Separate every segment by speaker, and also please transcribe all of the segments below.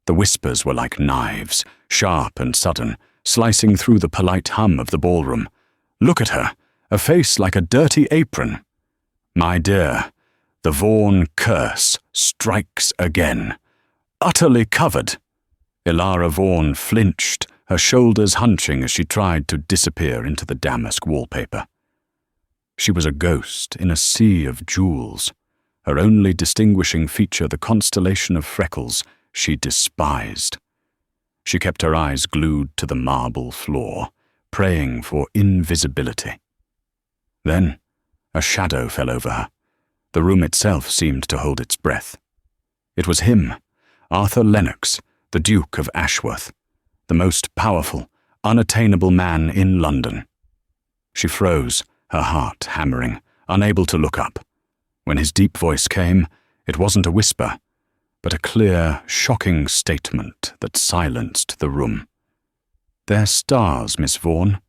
Speaker 1: The whispers were like knives, sharp and sudden, slicing through the polite hum of the ballroom. "Look at her, a face like a dirty apron." "My dear, the Vaughn curse strikes again. Utterly covered." Elara Vaughn flinched, her shoulders hunching as she tried to disappear into the damask wallpaper. She was a ghost in a sea of jewels, her only distinguishing feature the constellation of Freckles she despised. She kept her eyes glued to the marble floor, praying for invisibility. Then a shadow fell over her. The room itself seemed to hold its breath. It was him, Arthur Lennox, the Duke of Ashworth, the most powerful, unattainable man in London. She froze, her heart hammering, unable to look up. When his deep voice came, it wasn't a whisper, but a clear, shocking statement that silenced the room. "They're stars, Miss Vaughn,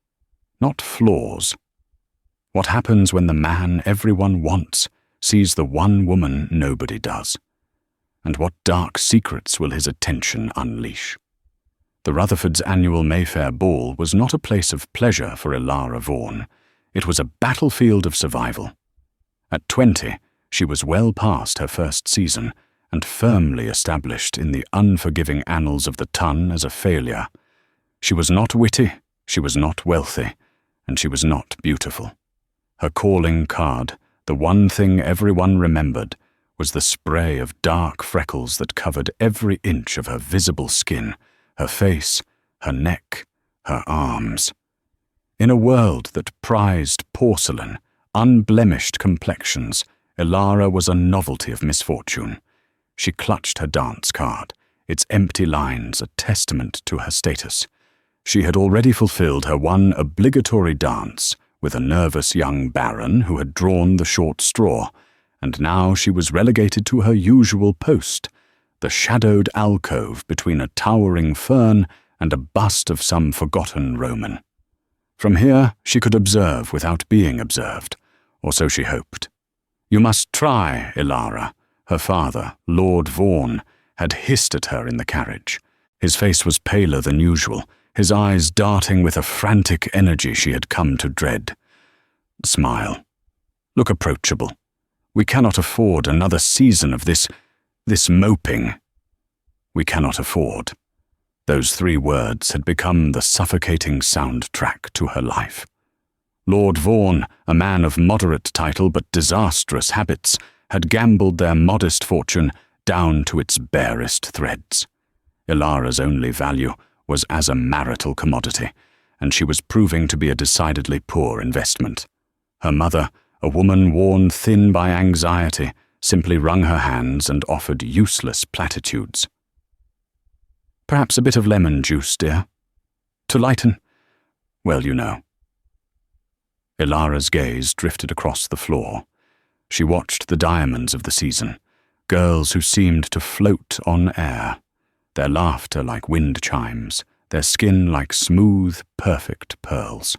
Speaker 1: not flaws. What happens when the man everyone wants sees the one woman nobody does? And what dark secrets will his attention unleash?" The Rutherfords' annual Mayfair ball was not a place of pleasure for Elara Vaughn. It was a battlefield of survival. At 20, she was well past her first season and firmly established in the unforgiving annals of the ton as a failure. She was not witty, she was not wealthy, and she was not beautiful. Her calling card, the one thing everyone remembered, was the spray of dark freckles that covered every inch of her visible skin, her face, her neck, her arms. In a world that prized porcelain, unblemished complexions, Elara was a novelty of misfortune. She clutched her dance card, its empty lines a testament to her status. She had already fulfilled her one obligatory dance with a nervous young baron who had drawn the short straw, and now she was relegated to her usual post, the shadowed alcove between a towering fern and a bust of some forgotten Roman. From here she could observe without being observed, or so she hoped. "You must try, Elara," her father, Lord Vaughn, had hissed at her in the carriage. His face was paler than usual, his eyes darting with a frantic energy she had come to dread. "Smile. Look approachable. We cannot afford another season of this moping. We cannot afford." Those 3 words had become the suffocating soundtrack to her life. Lord Vaughn, a man of moderate title but disastrous habits, had gambled their modest fortune down to its barest threads. Elara's only value was as a marital commodity, and she was proving to be a decidedly poor investment. Her mother, a woman worn thin by anxiety, simply wrung her hands and offered useless platitudes. "Perhaps a bit of lemon juice, dear? To lighten? Well, you know." Elara's gaze drifted across the floor. She watched the diamonds of the season, girls who seemed to float on air, their laughter like wind chimes, their skin like smooth, perfect pearls.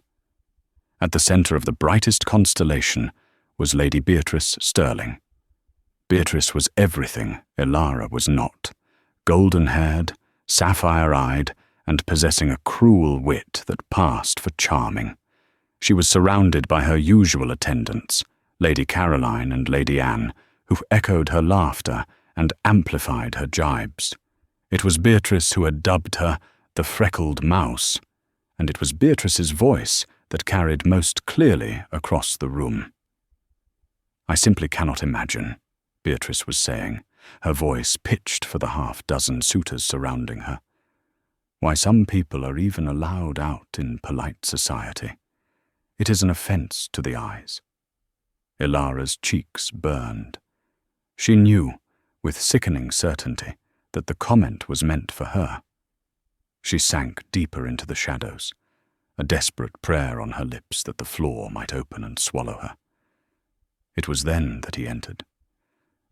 Speaker 1: At the center of the brightest constellation was Lady Beatrice Sterling. Beatrice was everything Elara was not, golden-haired, sapphire-eyed, and possessing a cruel wit that passed for charming. She was surrounded by her usual attendants, Lady Caroline and Lady Anne, who echoed her laughter and amplified her jibes. It was Beatrice who had dubbed her the Freckled Mouse, and it was Beatrice's voice that carried most clearly across the room. "I simply cannot imagine," Beatrice was saying, her voice pitched for the half-dozen suitors surrounding her, "why some people are even allowed out in polite society. It is an offense to the eyes." Elara's cheeks burned. She knew, with sickening certainty, that the comment was meant for her. She sank deeper into the shadows, a desperate prayer on her lips that the floor might open and swallow her. It was then that he entered.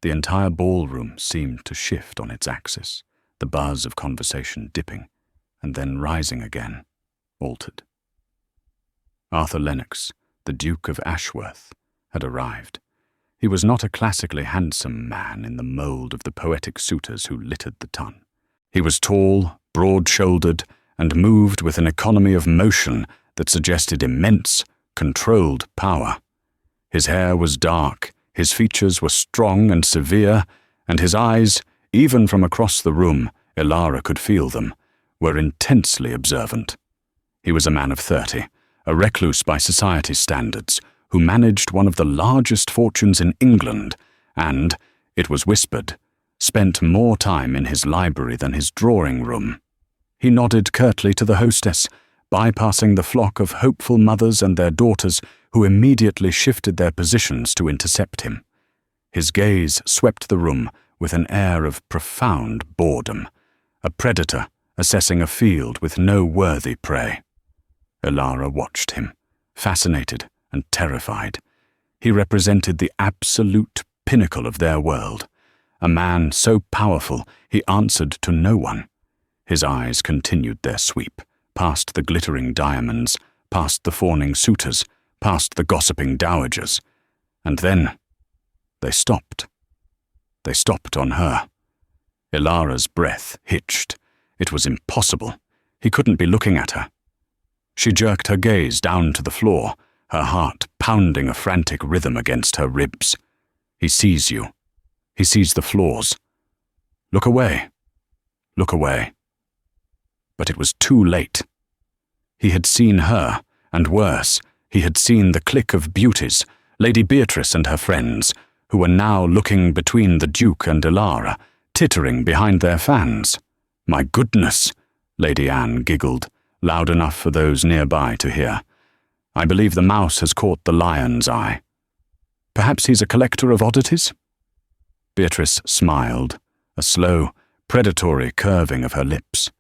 Speaker 1: The entire ballroom seemed to shift on its axis, the buzz of conversation dipping, and then rising again, altered. Arthur Lennox, the Duke of Ashworth, had arrived. He was not a classically handsome man in the mould of the poetic suitors who littered the ton. He was tall, broad-shouldered, and moved with an economy of motion that suggested immense, controlled power. His hair was dark, his features were strong and severe, and his eyes, even from across the room, Elara could feel them, were intensely observant. He was a man of 30, a recluse by society's standards, who managed one of the largest fortunes in England and, it was whispered, spent more time in his library than his drawing room. He nodded curtly to the hostess, bypassing the flock of hopeful mothers and their daughters who immediately shifted their positions to intercept him. His gaze swept the room with an air of profound boredom, a predator assessing a field with no worthy prey. Elara watched him, fascinated and terrified. He represented the absolute pinnacle of their world, a man so powerful he answered to no one. His eyes continued their sweep, past the glittering diamonds, past the fawning suitors, past the gossiping dowagers. And then they stopped. They stopped on her. Elara's breath hitched. It was impossible. He couldn't be looking at her. She jerked her gaze down to the floor, her heart pounding a frantic rhythm against her ribs. He sees you. He sees the flaws. Look away. Look away. But it was too late. He had seen her, and worse, he had seen the clique of beauties, Lady Beatrice and her friends, who were now looking between the Duke and Elara, tittering behind their fans. "My goodness," Lady Anne giggled, loud enough for those nearby to hear. "I believe the mouse has caught the lion's eye. Perhaps he's a collector of oddities?" Beatrice smiled, a slow, predatory curving of her lips.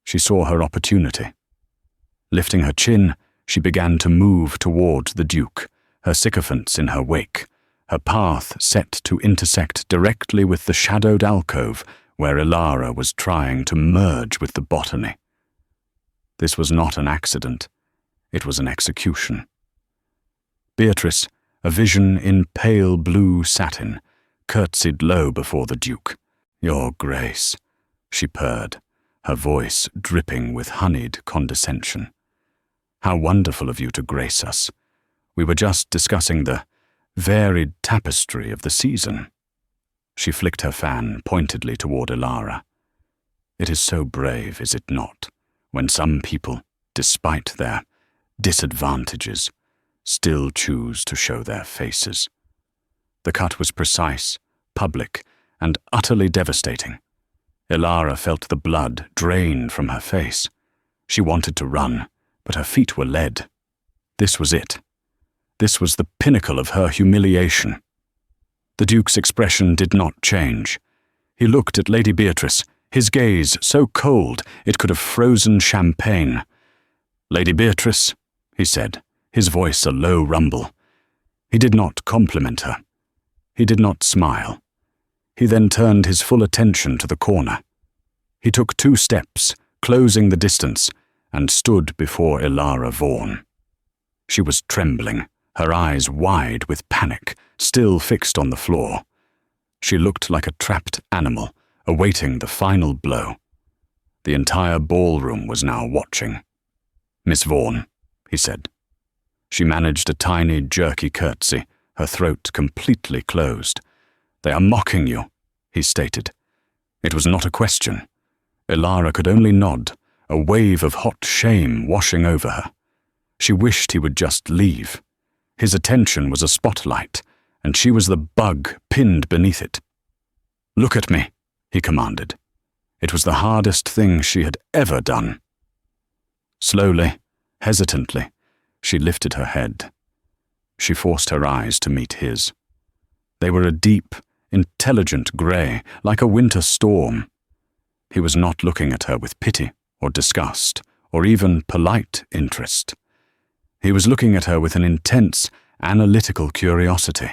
Speaker 1: She saw her opportunity. Lifting her chin, she began to move toward the Duke, her sycophants in her wake, her path set to intersect directly with the shadowed alcove where Elara was trying to merge with the botany. This was not an accident. It was an execution. Beatrice, a vision in pale blue satin, curtsied low before the Duke. "Your Grace," she purred, her voice dripping with honeyed condescension. "How wonderful of you to grace us. We were just discussing the varied tapestry of the season." She flicked her fan pointedly toward Elara. "It is so brave, is it not, when some people, despite their disadvantages, still choose to show their faces." The cut was precise, public, and utterly devastating. Elara felt the blood drain from her face. She wanted to run, but her feet were lead. This was it. This was the pinnacle of her humiliation. The Duke's expression did not change. He looked at Lady Beatrice, his gaze so cold it could have frozen champagne. "Lady Beatrice," he said, his voice a low rumble. He did not compliment her. He did not smile. He then turned his full attention to the corner. He took 2 steps, closing the distance, and stood before Elara Vaughn. She was trembling, her eyes wide with panic, still fixed on the floor. She looked like a trapped animal, awaiting the final blow. The entire ballroom was now watching. "Miss Vaughn," he said. She managed a tiny, jerky curtsy, her throat completely closed. "They are mocking you," he stated. It was not a question. Elara could only nod, a wave of hot shame washing over her. She wished he would just leave. His attention was a spotlight, and she was the bug pinned beneath it. "Look at me," he commanded. It was the hardest thing she had ever done. Slowly, hesitantly, she lifted her head. She forced her eyes to meet his. They were a deep, intelligent grey, like a winter storm. He was not looking at her with pity or disgust or even polite interest. He was looking at her with an intense, analytical curiosity.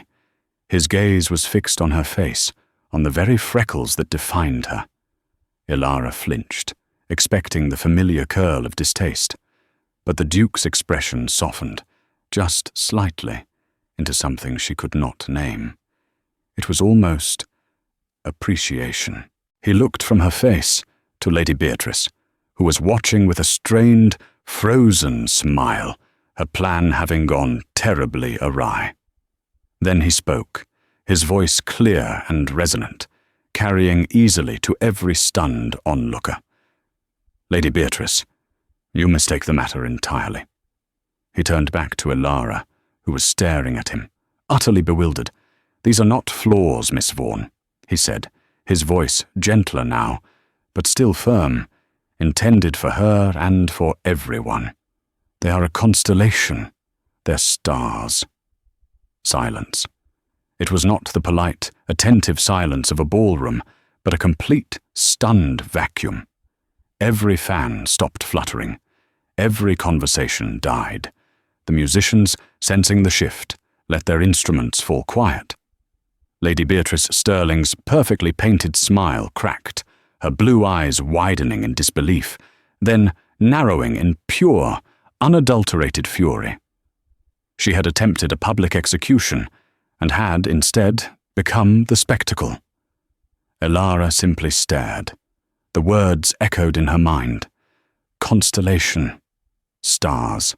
Speaker 1: His gaze was fixed on her face, on the very freckles that defined her. Elara flinched, expecting the familiar curl of distaste, but the Duke's expression softened, just slightly, into something she could not name. It was almost appreciation. He looked from her face, to Lady Beatrice, who was watching with a strained, frozen smile, her plan having gone terribly awry. Then he spoke, his voice clear and resonant, carrying easily to every stunned onlooker. "Lady Beatrice, you mistake the matter entirely." He turned back to Elara, who was staring at him, utterly bewildered. "These are not flaws, Miss Vaughn," he said, his voice gentler now, but still firm, intended for her and for everyone. "They are a constellation. They're stars." Silence. It was not the polite, attentive silence of a ballroom, but a complete, stunned vacuum. Every fan stopped fluttering. Every conversation died. The musicians, sensing the shift, let their instruments fall quiet. Lady Beatrice Sterling's perfectly painted smile cracked, her blue eyes widening in disbelief, then narrowing in pure, unadulterated fury. She had attempted a public execution, and had, instead, become the spectacle. Elara simply stared. The words echoed in her mind. Constellation. Stars.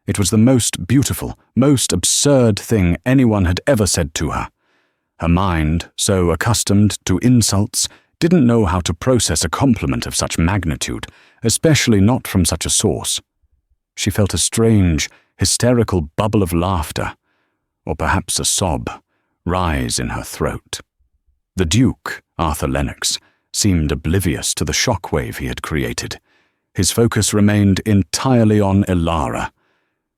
Speaker 1: It was the most beautiful, most absurd thing anyone had ever said to her. Her mind, so accustomed to insults, didn't know how to process a compliment of such magnitude, especially not from such a source. She felt a strange, hysterical bubble of laughter, or perhaps a sob, rise in her throat. The Duke, Arthur Lennox, seemed oblivious to the shockwave he had created. His focus remained entirely on Elara.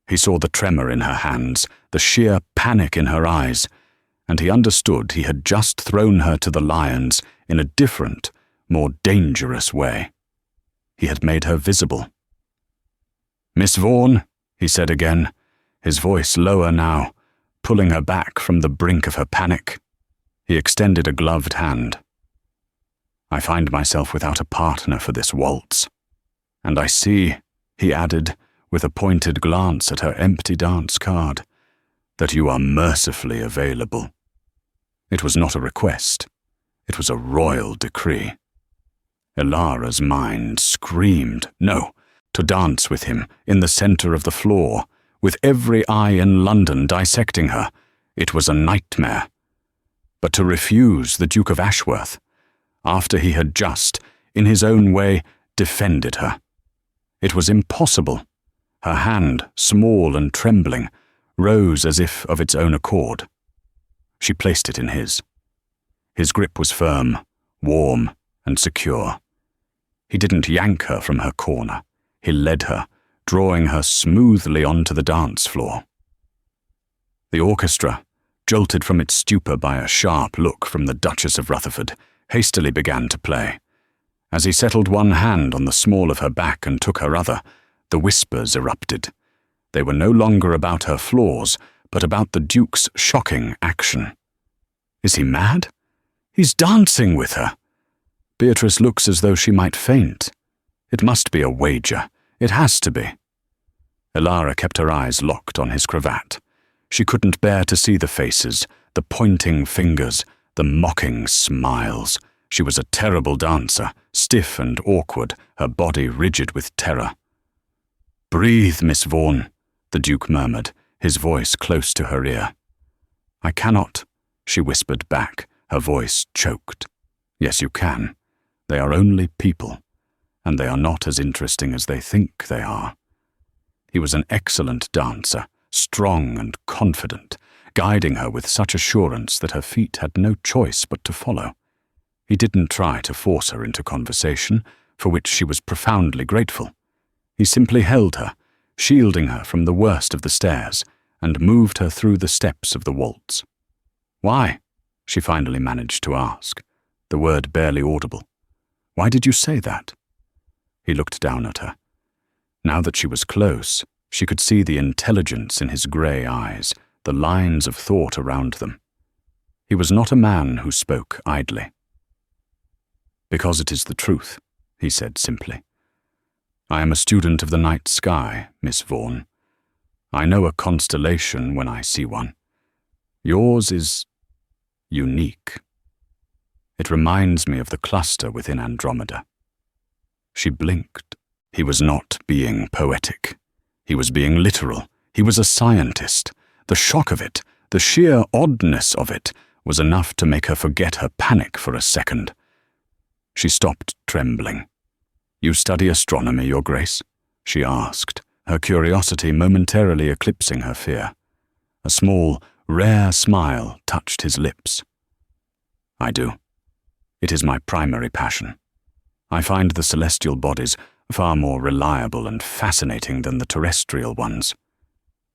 Speaker 1: He saw the tremor in her hands, the sheer panic in her eyes, and he understood he had just thrown her to the lions in a different, more dangerous way. He had made her visible. "Miss Vaughn," he said again, his voice lower now, pulling her back from the brink of her panic. He extended a gloved hand. "I find myself without a partner for this waltz. And I see," he added, with a pointed glance at her empty dance card, "that you are mercifully available." It was not a request. It was a royal decree. Elara's mind screamed, no, to dance with him in the center of the floor, with every eye in London dissecting her. It was a nightmare. But to refuse the Duke of Ashworth, after he had just, in his own way, defended her. It was impossible. Her hand, small and trembling, rose as if of its own accord. She placed it in his. His grip was firm, warm, and secure. He didn't yank her from her corner. He led her, drawing her smoothly onto the dance floor. The orchestra, jolted from its stupor by a sharp look from the Duchess of Rutherford, hastily began to play. As he settled one hand on the small of her back and took her other, the whispers erupted. They were no longer about her flaws, but about the Duke's shocking action. Is he mad? He's dancing with her. Beatrice looks as though she might faint. It must be a wager. It has to be. Elara kept her eyes locked on his cravat. She couldn't bear to see the faces, the pointing fingers, the mocking smiles. She was a terrible dancer, stiff and awkward, her body rigid with terror. "Breathe, Miss Vaughn," the Duke murmured, his voice close to her ear. "I cannot," she whispered back, her voice choked. "Yes, you can. They are only people, and they are not as interesting as they think they are." He was an excellent dancer, strong and confident, guiding her with such assurance that her feet had no choice but to follow. He didn't try to force her into conversation, for which she was profoundly grateful. He simply held her, shielding her from the worst of the stairs, and moved her through the steps of the waltz. "Why?" she finally managed to ask, the word barely audible. "Why did you say that?" He looked down at her. Now that she was close, she could see the intelligence in his grey eyes, the lines of thought around them. He was not a man who spoke idly. "Because it is the truth," he said simply. "I am a student of the night sky, Miss Vaughn. I know a constellation when I see one. Yours is unique. It reminds me of the cluster within Andromeda." She blinked. He was not being poetic. He was being literal. He was a scientist. The shock of it, the sheer oddness of it, was enough to make her forget her panic for a second. She stopped trembling. "You study astronomy, Your Grace?" she asked, her curiosity momentarily eclipsing her fear. A small, rare smile touched his lips. "I do. It is my primary passion. I find the celestial bodies far more reliable and fascinating than the terrestrial ones."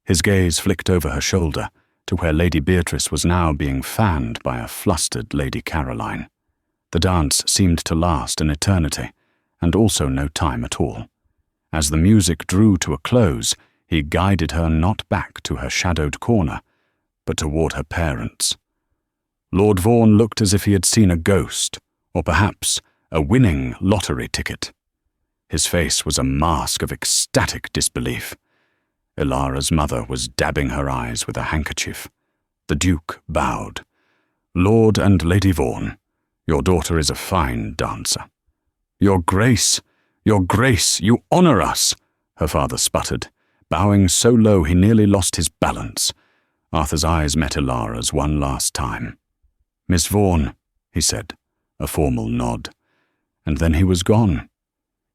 Speaker 1: His gaze flicked over her shoulder to where Lady Beatrice was now being fanned by a flustered Lady Caroline. The dance seemed to last an eternity, and also no time at all. As the music drew to a close, he guided her not back to her shadowed corner, but toward her parents. Lord Vaughn looked as if he had seen a ghost, or perhaps a winning lottery ticket. His face was a mask of ecstatic disbelief. Elara's mother was dabbing her eyes with a handkerchief. The Duke bowed. "Lord and Lady Vaughn, your daughter is a fine dancer." Your Grace, you honor us," her father sputtered, bowing so low he nearly lost his balance. Arthur's eyes met Elara's one last time. "Miss Vaughn," he said, a formal nod. And then he was gone.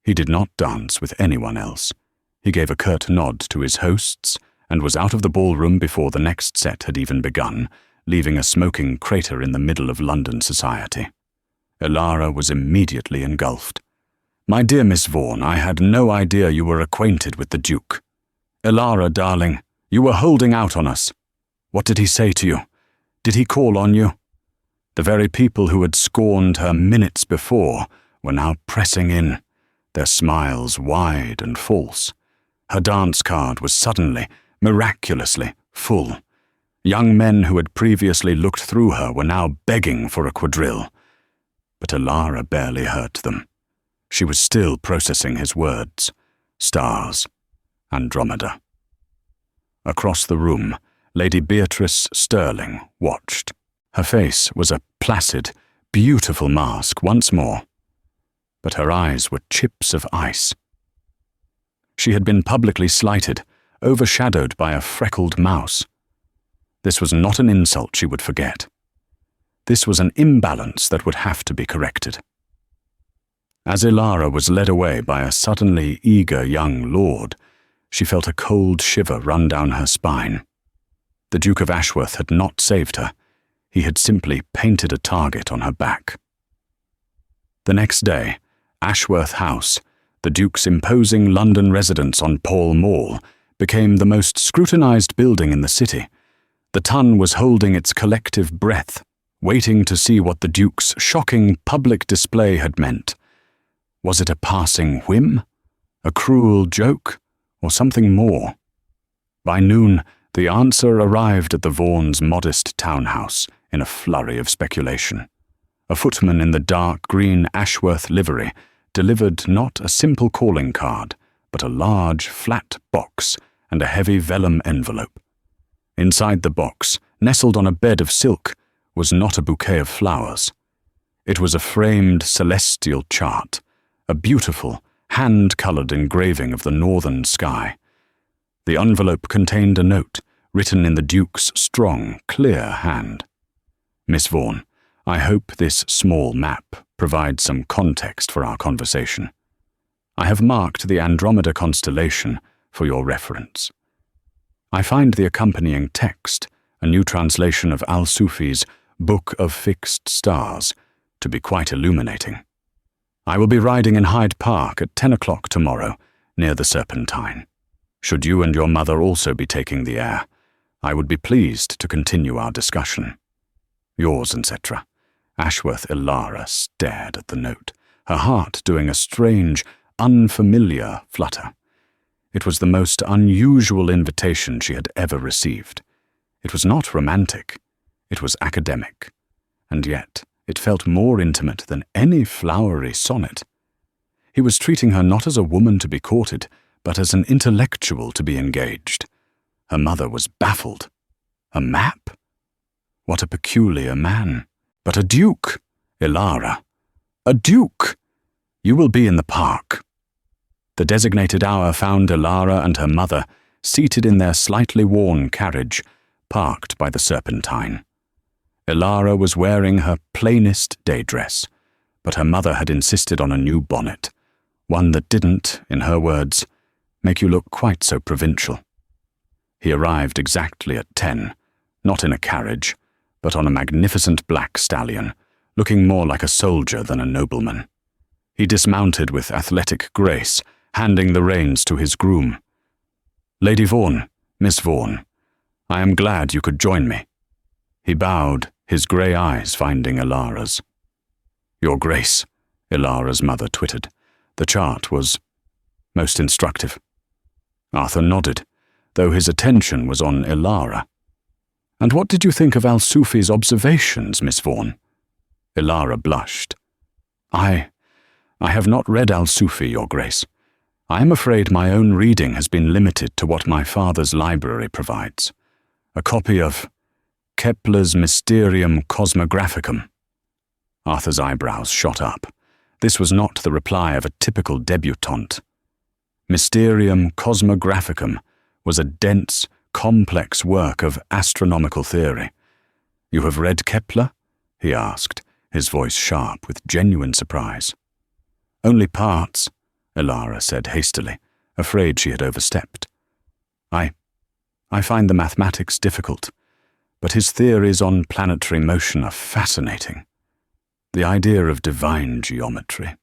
Speaker 1: He did not dance with anyone else. He gave a curt nod to his hosts and was out of the ballroom before the next set had even begun, leaving a smoking crater in the middle of London society. Elara was immediately engulfed. "My dear Miss Vaughn, I had no idea you were acquainted with the Duke. Elara, darling, you were holding out on us. What did he say to you? Did he call on you?" The very people who had scorned her minutes before were now pressing in, their smiles wide and false. Her dance card was suddenly, miraculously, full. Young men who had previously looked through her were now begging for a quadrille. But Elara barely heard them. She was still processing his words. Stars. Andromeda. Across the room, Lady Beatrice Sterling watched. Her face was a placid, beautiful mask once more, but her eyes were chips of ice. She had been publicly slighted, overshadowed by a freckled mouse. This was not an insult she would forget. This was an imbalance that would have to be corrected. As Elara was led away by a suddenly eager young lord, she felt a cold shiver run down her spine. The Duke of Ashworth had not saved her. He had simply painted a target on her back. The next day, Ashworth House, the Duke's imposing London residence on Pall Mall, became the most scrutinized building in the city. The ton was holding its collective breath, waiting to see what the Duke's shocking public display had meant. Was it a passing whim, a cruel joke, or something more? By noon, the answer arrived at the Vaughn's modest townhouse in a flurry of speculation. A footman in the dark green Ashworth livery delivered not a simple calling card, but a large, flat box and a heavy vellum envelope. Inside the box, nestled on a bed of silk, was not a bouquet of flowers. It was a framed celestial chart, a beautiful, hand-colored engraving of the northern sky. The envelope contained a note, written in the Duke's strong, clear hand. "Miss Vaughn, I hope this small map provides some context for our conversation. I have marked the Andromeda constellation for your reference. I find the accompanying text, a new translation of Al-Sufi's Book of Fixed Stars, to be quite illuminating. I will be riding in Hyde Park at 10 o'clock tomorrow, near the Serpentine. Should you and your mother also be taking the air, I would be pleased to continue our discussion. Yours, etc." Ashworth Elara stared at the note, her heart doing a strange, unfamiliar flutter. It was the most unusual invitation she had ever received. It was not romantic. It was academic. And yet, it felt more intimate than any flowery sonnet. He was treating her not as a woman to be courted, but as an intellectual to be engaged. Her mother was baffled. A map? What a peculiar man. But a duke! Elara. A duke! You will be in the park." The designated hour found Elara and her mother seated in their slightly worn carriage, parked by the Serpentine. Elara was wearing her plainest day dress, but her mother had insisted on a new bonnet, one that didn't, in her words, make you look quite so provincial. He arrived exactly at 10, not in a carriage, but on a magnificent black stallion, looking more like a soldier than a nobleman. He dismounted with athletic grace, handing the reins to his groom. "Lady Vaughn, Miss Vaughn, I am glad you could join me." He bowed, his grey eyes finding Elara's. "Your Grace," Elara's mother twittered. The chart was most instructive. Arthur nodded, though his attention was on Elara. "And what did you think of Al-Sufi's observations, Miss Vaughn?" Elara blushed. I have not read Al-Sufi, Your Grace. I am afraid my own reading has been limited to what my father's library provides. A copy of Kepler's Mysterium Cosmographicum." Arthur's eyebrows shot up. This was not the reply of a typical debutante. Mysterium Cosmographicum was a dense, complex work of astronomical theory. "You have read Kepler?" he asked, his voice sharp with genuine surprise. "Only parts," Elara said hastily, afraid she had overstepped. I find the mathematics difficult, but his theories on planetary motion are fascinating. The idea of divine geometry."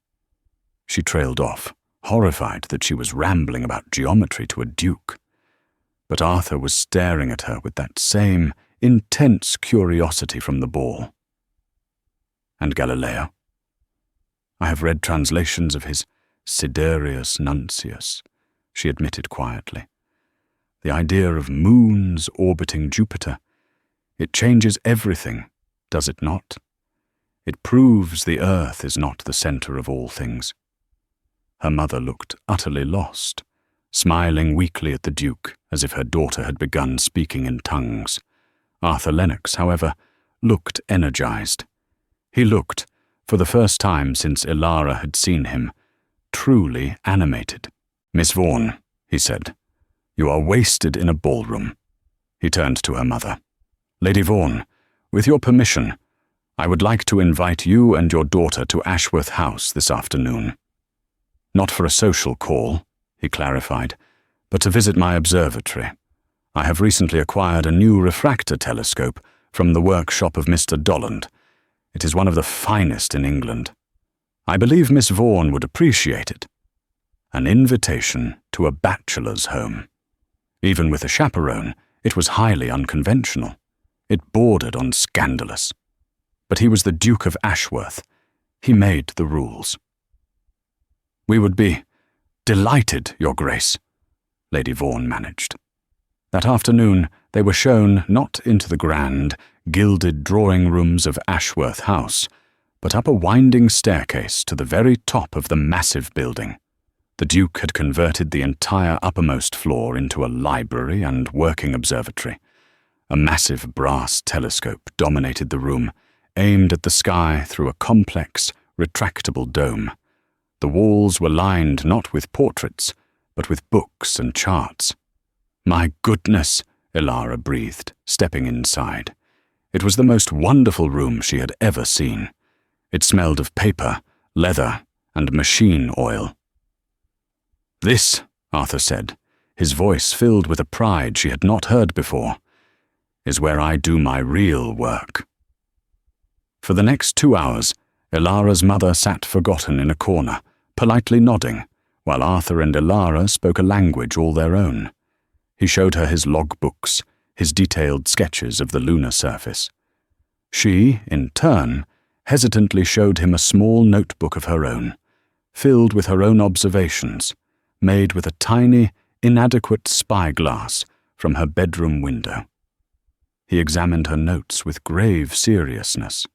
Speaker 1: She trailed off, horrified that she was rambling about geometry to a duke. But Arthur was staring at her with that same intense curiosity from the ball. "And Galileo?" "I have read translations of his Siderius Nuncius," she admitted quietly. "The idea of moons orbiting Jupiter, it changes everything, does it not? It proves the earth is not the center of all things." Her mother looked utterly lost, smiling weakly at the Duke as if her daughter had begun speaking in tongues. Arthur Lennox, however, looked energized. He looked, for the first time since Elara had seen him, truly animated. "Miss Vaughn," he said, "you are wasted in a ballroom." He turned to her mother. "Lady Vaughn, with your permission, I would like to invite you and your daughter to Ashworth House this afternoon. Not for a social call," he clarified, "but to visit my observatory. I have recently acquired a new refractor telescope from the workshop of Mr. Dolland. It is one of the finest in England. I believe Miss Vaughn would appreciate it. An invitation to a bachelor's home. Even with a chaperone, it was highly unconventional. It bordered on scandalous. But he was the Duke of Ashworth. He made the rules." "We would be delighted, Your Grace," Lady Vaughn managed. That afternoon they were shown not into the grand, gilded drawing rooms of Ashworth House, but up a winding staircase to the very top of the massive building. The Duke had converted the entire uppermost floor into a library and working observatory. A massive brass telescope dominated the room, aimed at the sky through a complex, retractable dome. The walls were lined not with portraits, but with books and charts. "My goodness," Elara breathed, stepping inside. It was the most wonderful room she had ever seen. It smelled of paper, leather, and machine oil. "This," Arthur said, his voice filled with a pride she had not heard before, "is where I do my real work." For the next 2 hours, Elara's mother sat forgotten in a corner, politely nodding, while Arthur and Elara spoke a language all their own. He showed her his logbooks, his detailed sketches of the lunar surface. She, in turn, hesitantly showed him a small notebook of her own, filled with her own observations, made with a tiny, inadequate spyglass from her bedroom window. He examined her notes with grave seriousness.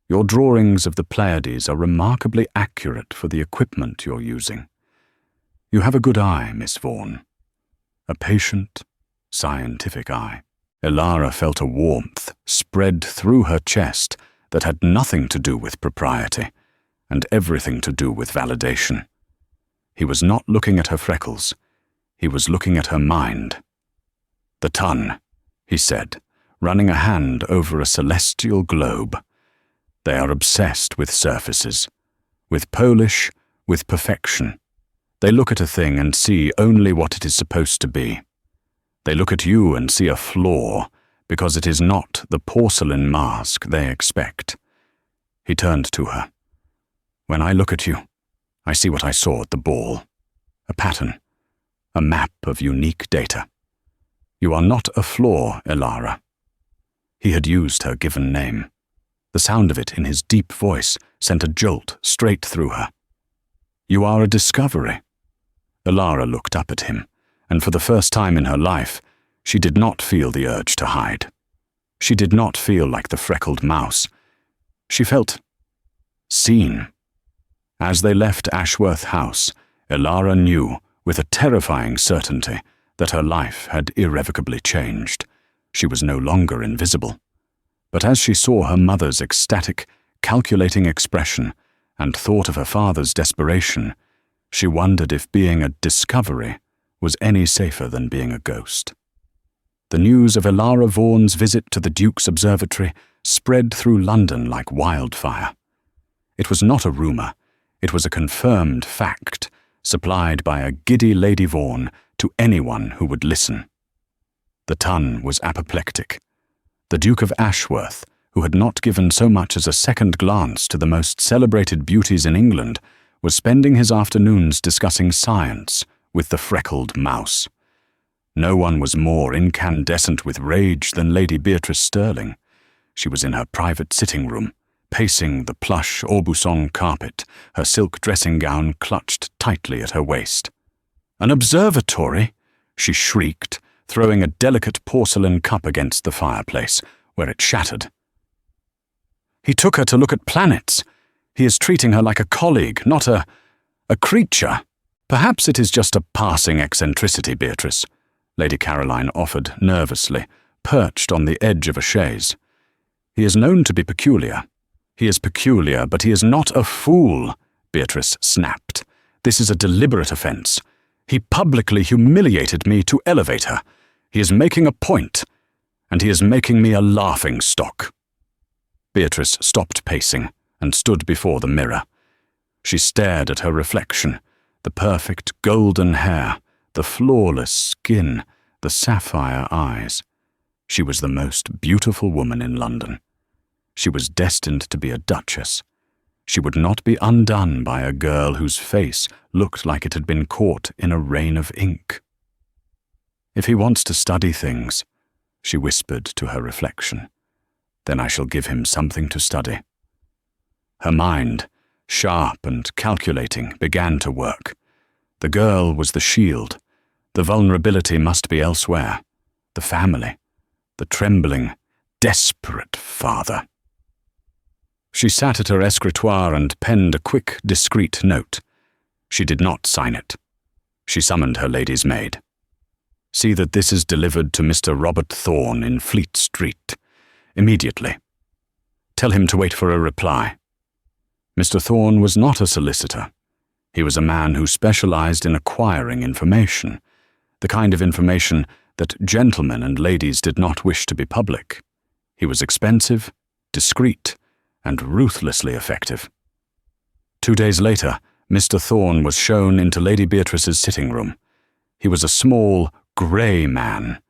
Speaker 1: "Your drawings of the Pleiades are remarkably accurate for the equipment you're using. You have a good eye, Miss Vaughn. A patient, scientific eye." Elara felt a warmth spread through her chest that had nothing to do with propriety, and everything to do with validation. He was not looking at her freckles. He was looking at her mind. "The ton," he said, running a hand over a celestial globe. "They are obsessed with surfaces, with polish, with perfection. They look at a thing and see only what it is supposed to be. They look at you and see a flaw, because it is not the porcelain mask they expect." He turned to her. "When I look at you, I see what I saw at the ball. A pattern, a map of unique data. You are not a flaw, Elara." He had used her given name. The sound of it in his deep voice sent a jolt straight through her. "You are a discovery." Elara looked up at him, and for the first time in her life, she did not feel the urge to hide. She did not feel like the freckled mouse. She felt seen. As they left Ashworth House, Elara knew, with a terrifying certainty, that her life had irrevocably changed. She was no longer invisible. But as she saw her mother's ecstatic, calculating expression and thought of her father's desperation, she wondered if being a discovery was any safer than being a ghost. The news of Elara Vaughn's visit to the Duke's observatory spread through London like wildfire. It was not a rumour, it was a confirmed fact, supplied by a giddy Lady Vaughn to anyone who would listen. The ton was apoplectic. The Duke of Ashworth, who had not given so much as a second glance to the most celebrated beauties in England, was spending his afternoons discussing science with the freckled mouse. No one was more incandescent with rage than Lady Beatrice Sterling. She was in her private sitting room, pacing the plush Aubusson carpet, her silk dressing gown clutched tightly at her waist. "An observatory?" she shrieked, throwing a delicate porcelain cup against the fireplace, where it shattered. "He took her to look at planets. He is treating her like a colleague, not a creature." "Perhaps it is just a passing eccentricity, Beatrice," Lady Caroline offered nervously, perched on the edge of a chaise. "He is known to be peculiar." "He is peculiar, but he is not a fool," Beatrice snapped. "This is a deliberate offence. He publicly humiliated me to elevate her. He is making a point, and he is making me a laughing-stock." Beatrice stopped pacing and stood before the mirror. She stared at her reflection, the perfect golden hair, the flawless skin, the sapphire eyes. She was the most beautiful woman in London. She was destined to be a duchess. She would not be undone by a girl whose face looked like it had been caught in a rain of ink. "If he wants to study things," she whispered to her reflection, "then I shall give him something to study." Her mind, sharp and calculating, began to work. The girl was the shield. The vulnerability must be elsewhere. The family. The trembling, desperate father. She sat at her escritoire and penned a quick, discreet note. She did not sign it. She summoned her lady's maid. "See that this is delivered to Mr. Robert Thorne in Fleet Street. Immediately. Tell him to wait for a reply." Mr. Thorne was not a solicitor. He was a man who specialized in acquiring information, the kind of information that gentlemen and ladies did not wish to be public. He was expensive, discreet, and ruthlessly effective. 2 days later, Mr. Thorne was shown into Lady Beatrice's sitting room. He was a small, grey man,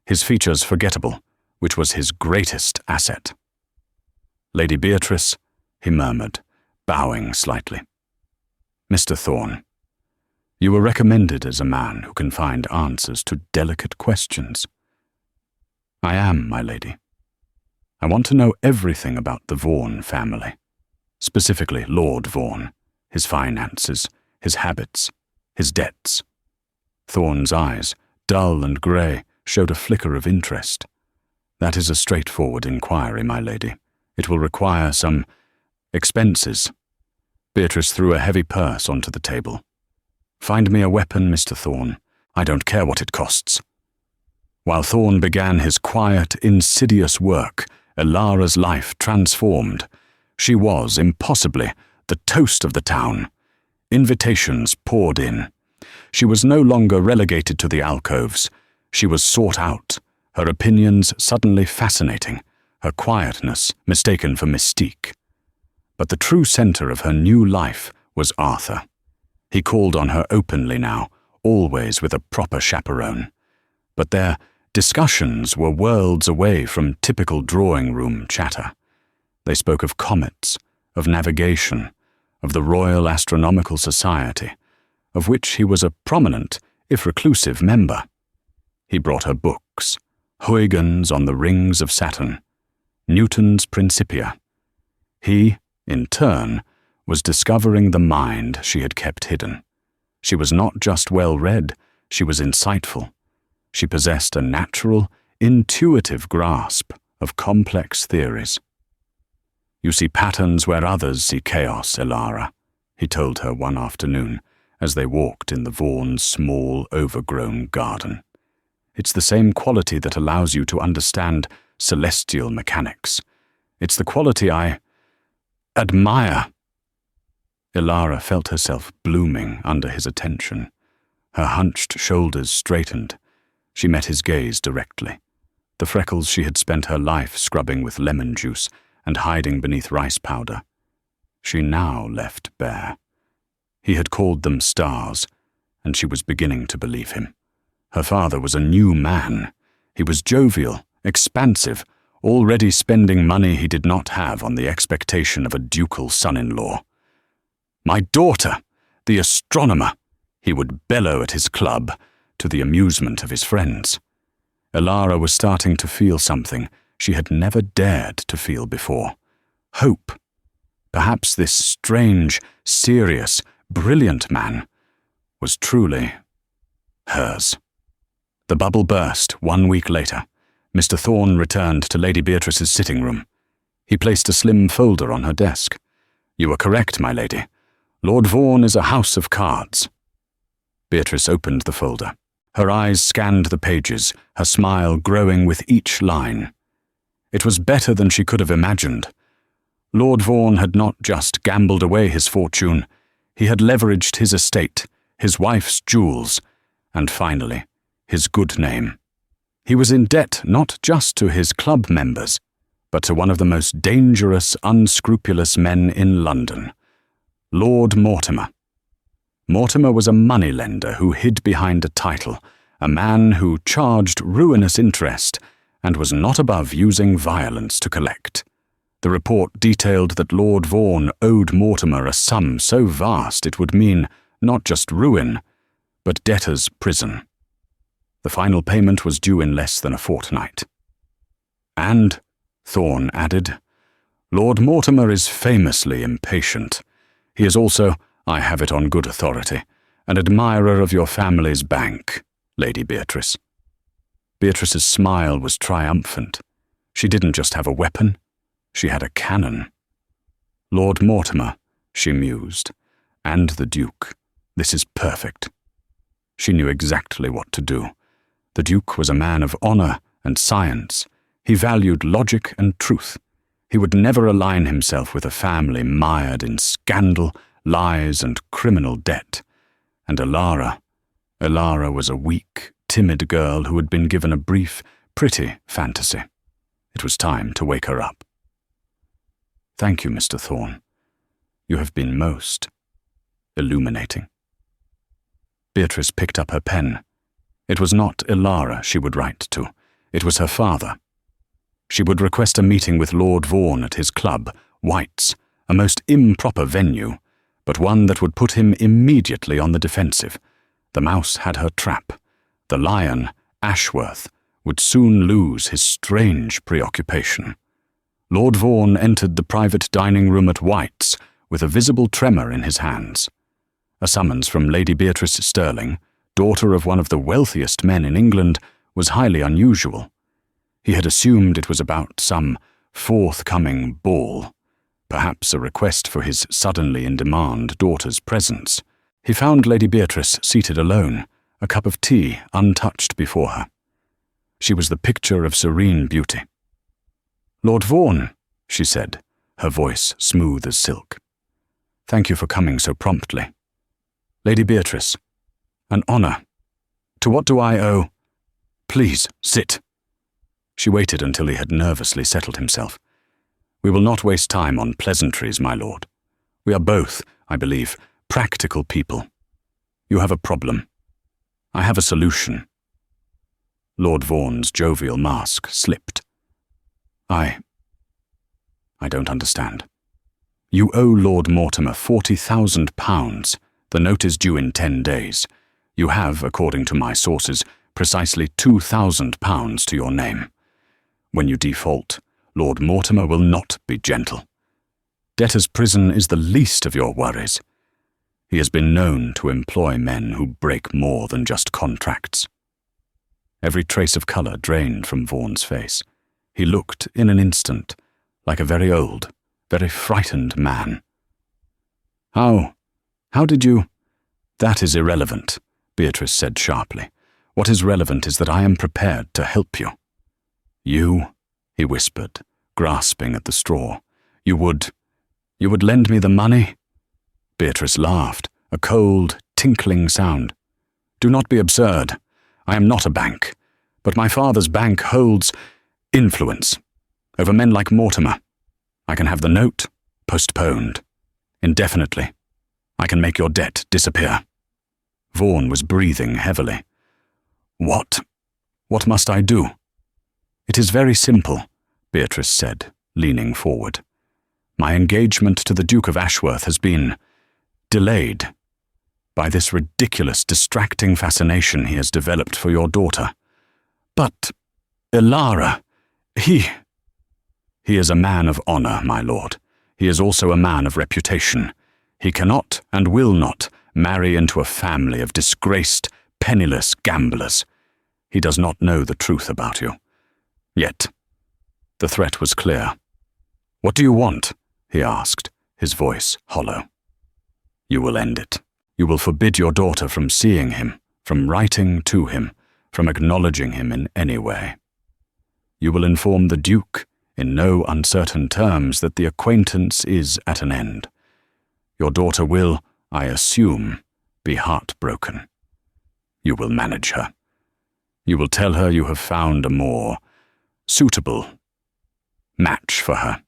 Speaker 1: his features forgettable, which was his greatest asset. "Lady Beatrice," he murmured, bowing slightly. "Mr. Thorne, you were recommended as a man who can find answers to delicate questions." "I am, my lady. I want to know everything about the Vaughan family, specifically Lord Vaughan, his finances, his habits, his debts." Thorne's eyes, dull and grey, showed a flicker of interest. "That is a straightforward inquiry, my lady. It will require some expenses." Beatrice threw a heavy purse onto the table. "Find me a weapon, Mr. Thorne. I don't care what it costs." While Thorne began his quiet, insidious work, Elara's life transformed. She was, impossibly, the toast of the town. Invitations poured in. She was no longer relegated to the alcoves. She was sought out, her opinions suddenly fascinating, her quietness mistaken for mystique. But the true center of her new life was Arthur. He called on her openly now, always with a proper chaperone. But their discussions were worlds away from typical drawing-room chatter. They spoke of comets, of navigation, of the Royal Astronomical Society, of which he was a prominent, if reclusive, member. He brought her books, Huygens on the rings of Saturn, Newton's Principia. He, in turn, was discovering the mind she had kept hidden. She was not just well-read, she was insightful. She possessed a natural, intuitive grasp of complex theories. "You see patterns where others see chaos, Elara," he told her one afternoon as they walked in the Vaughn's small, overgrown garden. "It's the same quality that allows you to understand celestial mechanics. It's the quality I admire." Elara felt herself blooming under his attention. Her hunched shoulders straightened. She met his gaze directly. The freckles she had spent her life scrubbing with lemon juice and hiding beneath rice powder, she now left bare. He had called them stars, and she was beginning to believe him. Her father was a new man. He was jovial, expansive, already spending money he did not have on the expectation of a ducal son-in-law. "My daughter, the astronomer," he would bellow at his club, to the amusement of his friends. Elara was starting to feel something she had never dared to feel before. Hope. Perhaps this strange, serious, brilliant man was truly hers. The bubble burst 1 week later. Mr. Thorne returned to Lady Beatrice's sitting room. He placed a slim folder on her desk. "You are correct, my lady. Lord Vaughan is a house of cards." Beatrice opened the folder. Her eyes scanned the pages, her smile growing with each line. It was better than she could have imagined. Lord Vaughan had not just gambled away his fortune, he had leveraged his estate, his wife's jewels, and finally, his good name. He was in debt not just to his club members, but to one of the most dangerous, unscrupulous men in London, Lord Mortimer. Mortimer was a moneylender who hid behind a title, a man who charged ruinous interest and was not above using violence to collect. The report detailed that Lord Vaughan owed Mortimer a sum so vast it would mean not just ruin, but debtor's prison. The final payment was due in less than a fortnight. "And," Thorne added, "Lord Mortimer is famously impatient. He is also, I have it on good authority, an admirer of your family's bank, Lady Beatrice." Beatrice's smile was triumphant. She didn't just have a weapon, she had a cannon. "Lord Mortimer," she mused, "and the Duke. This is perfect." She knew exactly what to do. The Duke was a man of honor and science. He valued logic and truth. He would never align himself with a family mired in scandal, lies, and criminal debt. And Elara was a weak, timid girl who had been given a brief, pretty fantasy. It was time to wake her up. "Thank you, Mr. Thorne. You have been most illuminating." Beatrice picked up her pen. It was not Elara she would write to. It was her father. She would request a meeting with Lord Vaughan at his club, White's, a most improper venue, but one that would put him immediately on the defensive. The mouse had her trap. The lion, Ashworth, would soon lose his strange preoccupation. Lord Vaughan entered the private dining room at White's with a visible tremor in his hands. A summons from Lady Beatrice Sterling, daughter of one of the wealthiest men in England, was highly unusual. He had assumed it was about some forthcoming ball, perhaps a request for his suddenly in-demand daughter's presence. He found Lady Beatrice seated alone, a cup of tea untouched before her. She was the picture of serene beauty. "Lord Vaughan," she said, her voice smooth as silk. Thank you for coming so promptly. Lady Beatrice, an honor. To what do I owe? Please, sit. She waited until he had nervously settled himself. We will not waste time on pleasantries, my lord. We are both, I believe, practical people. You have a problem. I have a solution. Lord Vaughan's jovial mask slipped. I don't understand. You owe Lord Mortimer £40,000. The note is due in 10 days. You have, according to my sources, precisely £2,000 to your name. When you default, Lord Mortimer will not be gentle. Debtor's prison is the least of your worries. He has been known to employ men who break more than just contracts. Every trace of colour drained from Vaughan's face. He looked, in an instant, like a very old, very frightened man. How did you— That is irrelevant, Beatrice said sharply. What is relevant is that I am prepared to help you. You, he whispered, grasping at the straw. You would lend me the money? Beatrice laughed, a cold, tinkling sound. Do not be absurd. I am not a bank, but my father's bank holds influence over men like Mortimer. I can have the note postponed indefinitely. I can make your debt disappear. Vaughan was breathing heavily. What must I do? It is very simple, Beatrice said, leaning forward. My engagement to the Duke of Ashworth has been delayed by this ridiculous, distracting fascination he has developed for your daughter. But, Elara, he is a man of honor, my lord. He is also a man of reputation. He cannot and will not marry into a family of disgraced, penniless gamblers. He does not know the truth about you. Yet, the threat was clear. What do you want? He asked, his voice hollow. You will end it. You will forbid your daughter from seeing him, from writing to him, from acknowledging him in any way. You will inform the Duke, in no uncertain terms, that the acquaintance is at an end. Your daughter will, I assume, be heartbroken. You will manage her. You will tell her you have found a more suitable match for her.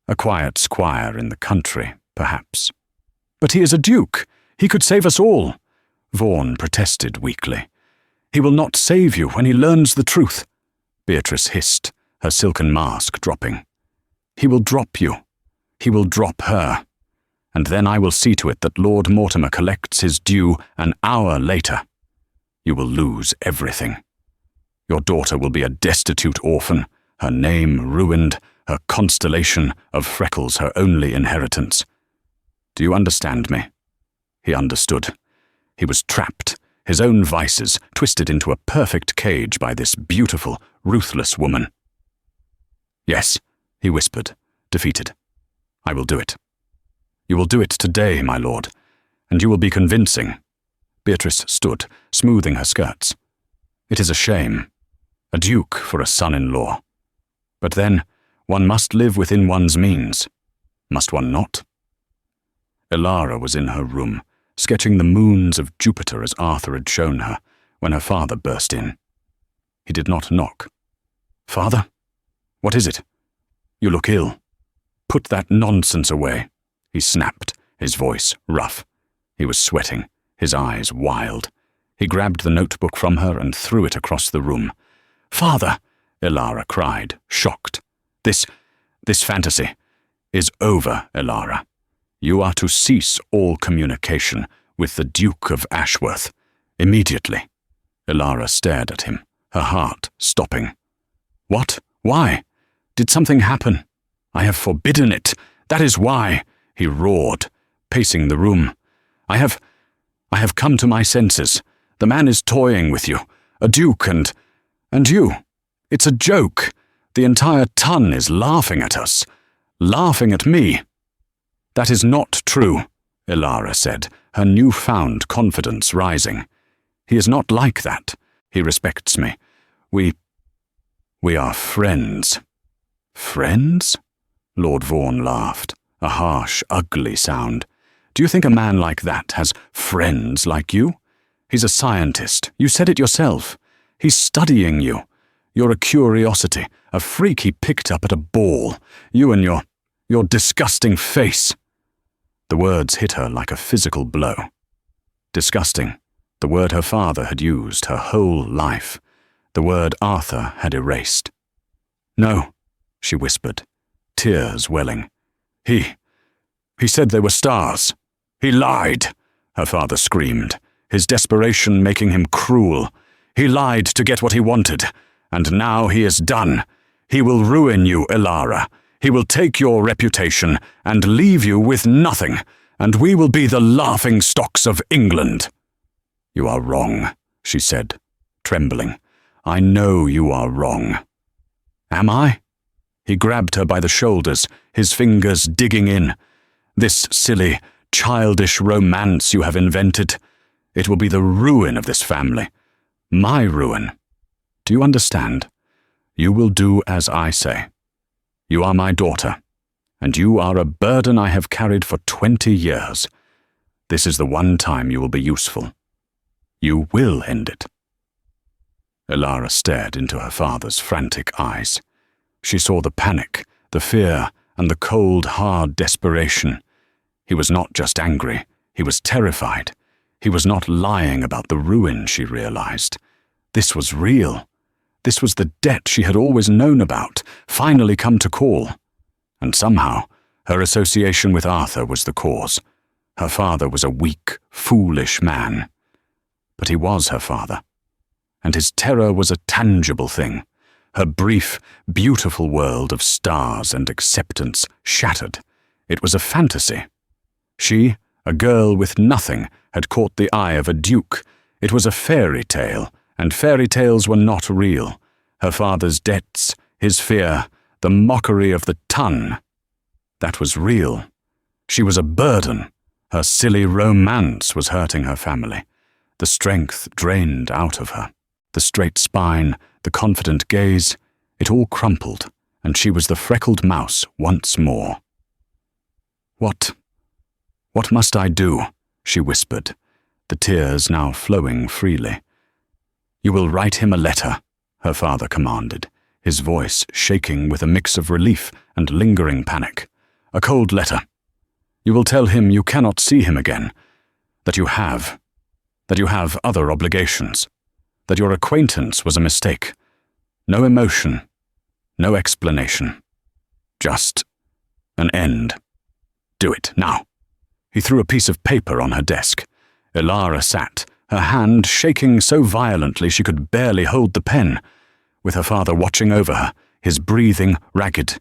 Speaker 1: A quiet squire in the country, perhaps. But he is a duke. He could save us all, Vaughan protested weakly. He will not save you when he learns the truth, Beatrice hissed, her silken mask dropping. He will drop you. He will drop her. And then I will see to it that Lord Mortimer collects his due an hour later. You will lose everything. Your daughter will be a destitute orphan, her name ruined, her constellation of Freckles her only inheritance. Do you understand me? He understood. He was trapped, his own vices twisted into a perfect cage by this beautiful, ruthless woman. Yes, he whispered, defeated. I will do it. You will do it today, my lord, and you will be convincing. Beatrice stood, smoothing her skirts. It is a shame. A duke for a son-in-law. But then, one must live within one's means. Must one not? Elara was in her room, sketching the moons of Jupiter as Arthur had shown her, when her father burst in. He did not knock. Father? What is it? You look ill. Put that nonsense away, he snapped, his voice rough. He was sweating, his eyes wild. He grabbed the notebook from her and threw it across the room. Father, Elara cried, shocked. This fantasy is over, Elara. You are to cease all communication with the Duke of Ashworth, immediately. Elara stared at him, her heart stopping. What? Why? Did something happen? I have forbidden it. That is why, he roared, pacing the room. I have come to my senses. The man is toying with you, a duke and you. It's a joke. The entire ton is laughing at us, laughing at me. That is not true, Elara said, her newfound confidence rising. He is not like that. He respects me. We are friends. Friends? Lord Vaughan laughed, a harsh, ugly sound. Do you think a man like that has friends like you? He's a scientist. You said it yourself. He's studying you. You're a curiosity, a freak he picked up at a ball. You and your disgusting face. The words hit her like a physical blow. Disgusting, the word her father had used her whole life, the word Arthur had erased. No, she whispered, tears welling. He said they were stars. He lied, her father screamed, his desperation making him cruel. He lied to get what he wanted, and now he is done. He will ruin you, Elara. He will take your reputation and leave you with nothing, and we will be the laughing-stocks of England. You are wrong, she said, trembling. I know you are wrong. Am I? He grabbed her by the shoulders, his fingers digging in. This silly, childish romance you have invented. It will be the ruin of this family. My ruin. Do you understand? You will do as I say. You are my daughter, and you are a burden I have carried for 20 years. This is the one time you will be useful. You will end it. Elara stared into her father's frantic eyes. She saw the panic, the fear, and the cold, hard desperation. He was not just angry, he was terrified. He was not lying about the ruin, she realized. This was real. This was the debt she had always known about, finally come to call. And somehow, her association with Arthur was the cause. Her father was a weak, foolish man. But he was her father. And his terror was a tangible thing. Her brief, beautiful world of stars and acceptance shattered. It was a fantasy. She, a girl with nothing, had caught the eye of a duke. It was a fairy tale, and fairy tales were not real. Her father's debts, his fear, the mockery of the ton. That was real. She was a burden. Her silly romance was hurting her family. The strength drained out of her. The straight spine, the confident gaze, it all crumpled, and she was the freckled mouse once more. What must I do? She whispered, the tears now flowing freely. You will write him a letter, her father commanded, his voice shaking with a mix of relief and lingering panic. A cold letter. You will tell him you cannot see him again, that you have other obligations, that your acquaintance was a mistake. No emotion, no explanation. Just an end. Do it, now. He threw a piece of paper on her desk. Elara sat, her hand shaking so violently she could barely hold the pen. With her father watching over her, his breathing ragged,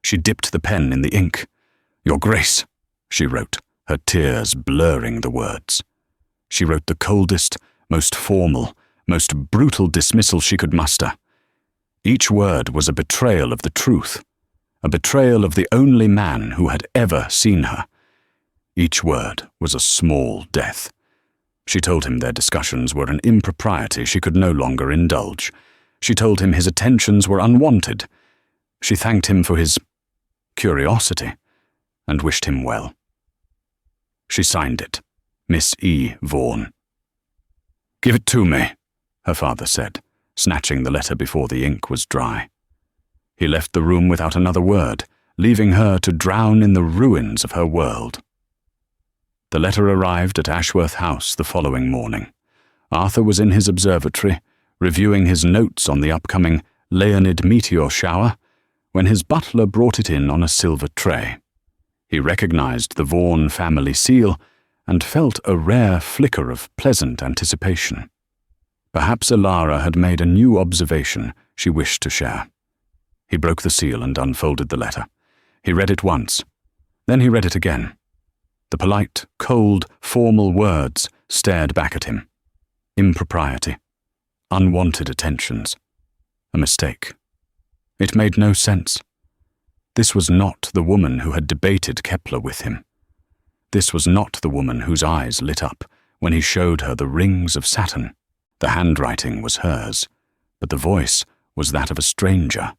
Speaker 1: she dipped the pen in the ink. Your Grace, she wrote, her tears blurring the words. She wrote the coldest, most formal, most brutal dismissal she could muster. Each word was a betrayal of the truth, a betrayal of the only man who had ever seen her. Each word was a small death. She told him their discussions were an impropriety she could no longer indulge. She told him his attentions were unwanted. She thanked him for his curiosity and wished him well. She signed it, Miss E. Vaughn. Give it to me, her father said, snatching the letter before the ink was dry. He left the room without another word, leaving her to drown in the ruins of her world. The letter arrived at Ashworth House the following morning. Arthur was in his observatory, reviewing his notes on the upcoming Leonid meteor shower, when his butler brought it in on a silver tray. He recognized the Vaughn family seal and felt a rare flicker of pleasant anticipation. Perhaps Elara had made a new observation she wished to share. He broke the seal and unfolded the letter. He read it once. Then he read it again. The polite, cold, formal words stared back at him. Impropriety. Unwanted attentions. A mistake. It made no sense. This was not the woman who had debated Kepler with him. This was not the woman whose eyes lit up when he showed her the rings of Saturn. The handwriting was hers, but the voice was that of a stranger,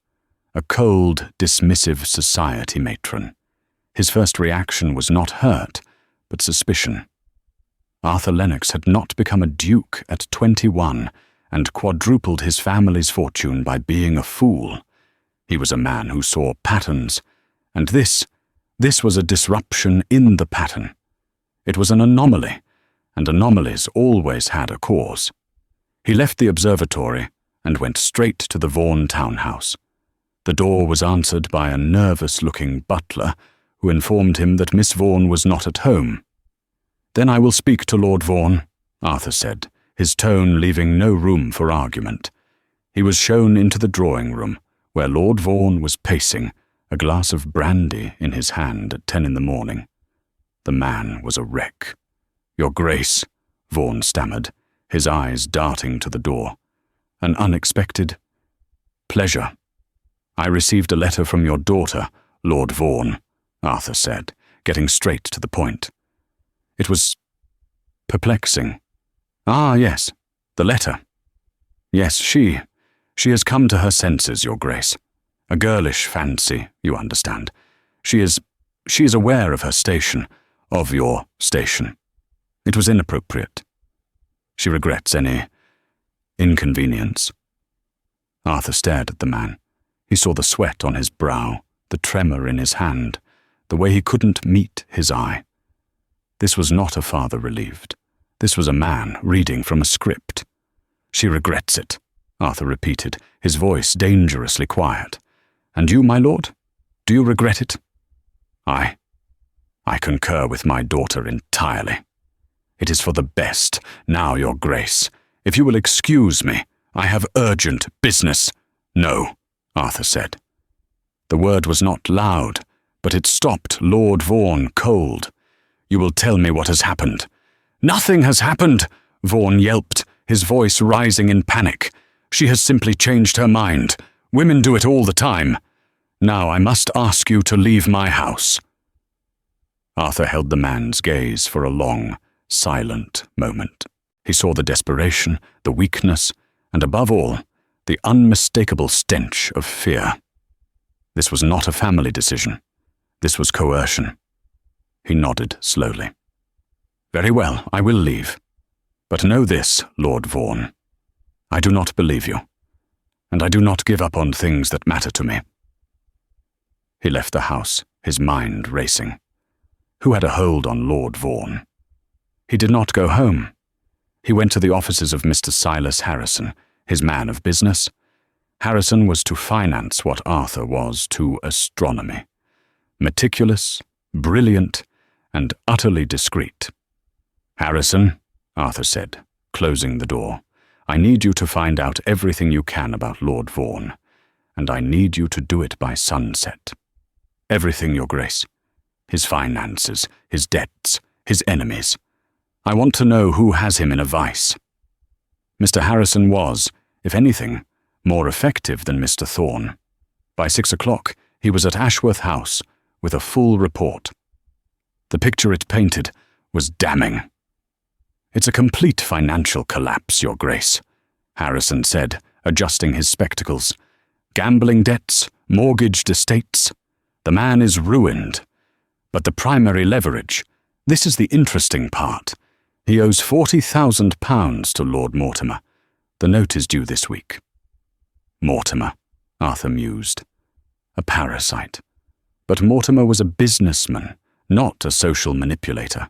Speaker 1: a cold, dismissive society matron. His first reaction was not hurt, but suspicion. Arthur Lennox had not become a duke at 21 and quadrupled his family's fortune by being a fool. He was a man who saw patterns, and this was a disruption in the pattern. It was an anomaly, and anomalies always had a cause. He left the observatory and went straight to the Vaughn townhouse. The door was answered by a nervous-looking butler who informed him that Miss Vaughn was not at home. "Then I will speak to Lord Vaughn," Arthur said, his tone leaving no room for argument. He was shown into the drawing-room, where Lord Vaughn was pacing, a glass of brandy in his hand at 10 in the morning. The man was a wreck. "Your Grace," Vaughn stammered, his eyes darting to the door. "An unexpected pleasure. I received a letter from your daughter, Lord Vaughn," Arthur said, getting straight to the point. It was perplexing. "Ah, yes, the letter. Yes, she has come to her senses, Your Grace. A girlish fancy, you understand. She is aware of her station, of your station. It was inappropriate. She regrets any inconvenience." Arthur stared at the man. He saw the sweat on his brow, the tremor in his hand, the way he couldn't meet his eye. This was not a father relieved. This was a man reading from a script. "She regrets it," Arthur repeated, his voice dangerously quiet. "And you, my lord? Do you regret it?" I concur with my daughter entirely. It is for the best, now, Your Grace. If you will excuse me, I have urgent business." "No," Arthur said. The word was not loud, but it stopped Lord Vaughn cold. "You will tell me what has happened." "Nothing has happened," Vaughn yelped, his voice rising in panic. "She has simply changed her mind. Women do it all the time. Now I must ask you to leave my house." Arthur held the man's gaze for a long, silent moment. He saw the desperation, the weakness, and above all, the unmistakable stench of fear. This was not a family decision. This was coercion. He nodded slowly. "Very well, I will leave. But know this, Lord Vaughn. I do not believe you, and I do not give up on things that matter to me." He left the house, his mind racing. Who had a hold on Lord Vaughn? He did not go home. He went to the offices of Mr. Silas Harrison, his man of business. Harrison was to finance what Arthur was to astronomy. Meticulous, brilliant, and utterly discreet. "Harrison," Arthur said, closing the door, "I need you to find out everything you can about Lord Vaughn, and I need you to do it by sunset. Everything, Your Grace. His finances, his debts, his enemies. I want to know who has him in a vice." Mr. Harrison was, if anything, more effective than Mr. Thorne. By 6 o'clock, he was at Ashworth House with a full report. The picture it painted was damning. "It's a complete financial collapse, Your Grace," Harrison said, adjusting his spectacles. "Gambling debts, mortgaged estates. The man is ruined. But the primary leverage, this is the interesting part. He owes £40,000 to Lord Mortimer. The note is due this week." Mortimer, Arthur mused. A parasite. But Mortimer was a businessman, not a social manipulator.